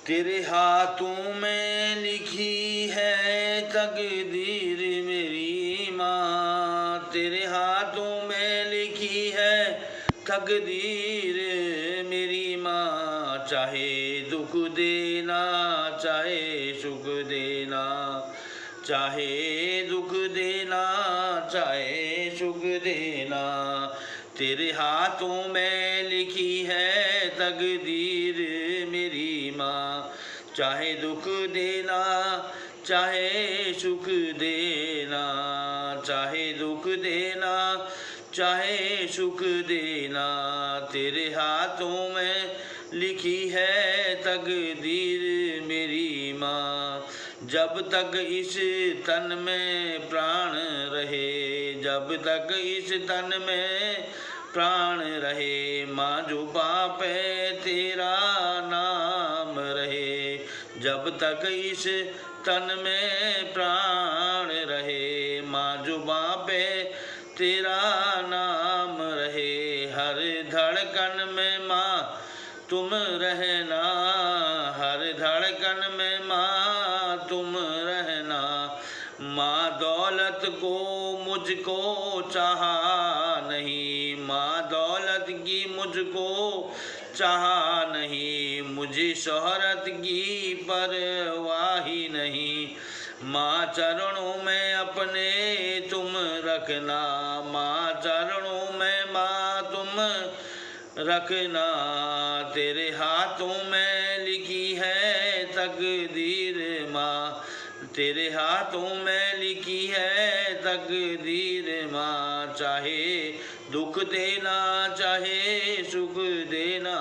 तेरे हाथों में लिखी है तकदीर मेरी माँ, तेरे हाथों में लिखी है तकदीर मेरी माँ। चाहे दुख देना चाहे सुख देना, चाहे दुख देना चाहे सुख देना, तेरे हाथों में लिखी है तकदीर मेरी माँ। चाहे दुख देना चाहे सुख देना, चाहे दुख देना चाहे सुख देना, तेरे हाथों में लिखी है तकदीर मेरी माँ। जब तक इस तन में प्राण रहे, जब तक इस तन में प्राण रहे, माँ जो पापे तेरा नाम रहे। जब तक इस तन में प्राण रहे, माँ जो पापे तेरा नाम रहे। हर धड़कन में माँ तुम रहना, हर धड़कन में माँ तुम रहना। माँ दौलत को मुझको चाहा नहीं, माँ दौलत की मुझको चाहा नहीं, मुझे शोहरत की परवाह ही नहीं। माँ चरणों में अपने तुम रखना, माँ चरणों में माँ तुम रखना। तेरे हाथों में लिखी है तकदीर माँ, तेरे हाथों में लिखी है तकदीर माँ। चाहे दुख देना चाहे सुख देना,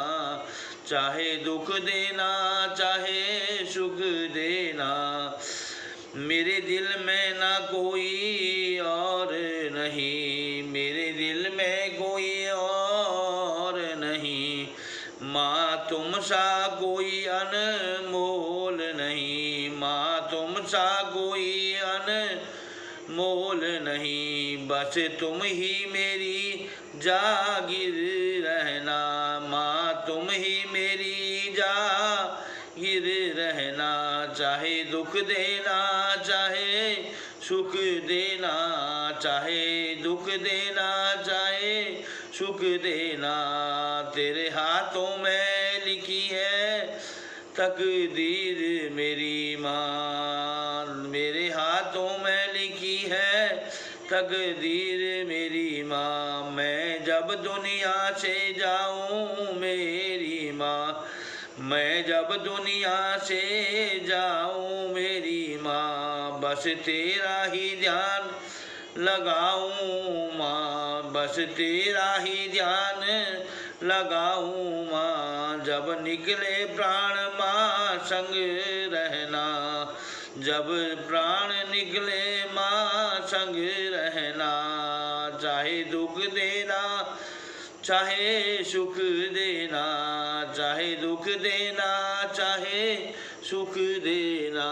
चाहे दुख देना चाहे सुख देना, मेरे दिल में ना कोई और नहीं, मेरे दिल में कोई और नहीं। माँ तुम सा कोई अनमोल नहीं, माँ तुम सा कोई अनमोल नहीं। बस तुम ही मेरी जागीर रहना, माँ तुम ही मेरी जागीर रहना। चाहे दुख देना चाहे सुख देना, चाहे दुख देना चाहे सुख देना, तेरे हाथों में लिखी है तकदीर मेरी माँ। मेरे हाथों में लिखी है तकदीर मेरी माँ। मैं जब दुनिया से जाऊँ मेरी माँ, मैं जब दुनिया से जाऊँ मेरी माँ, बस तेरा ही ध्यान लगाऊँ माँ, बस तेरा ही ध्यान लगाऊँ माँ। जब निकले प्राण माँ संग रहना, जब प्राण निकले माँ संग रहना। चाहे दुख देना चाहे सुख देना, चाहे दुख देना चाहे सुख देना।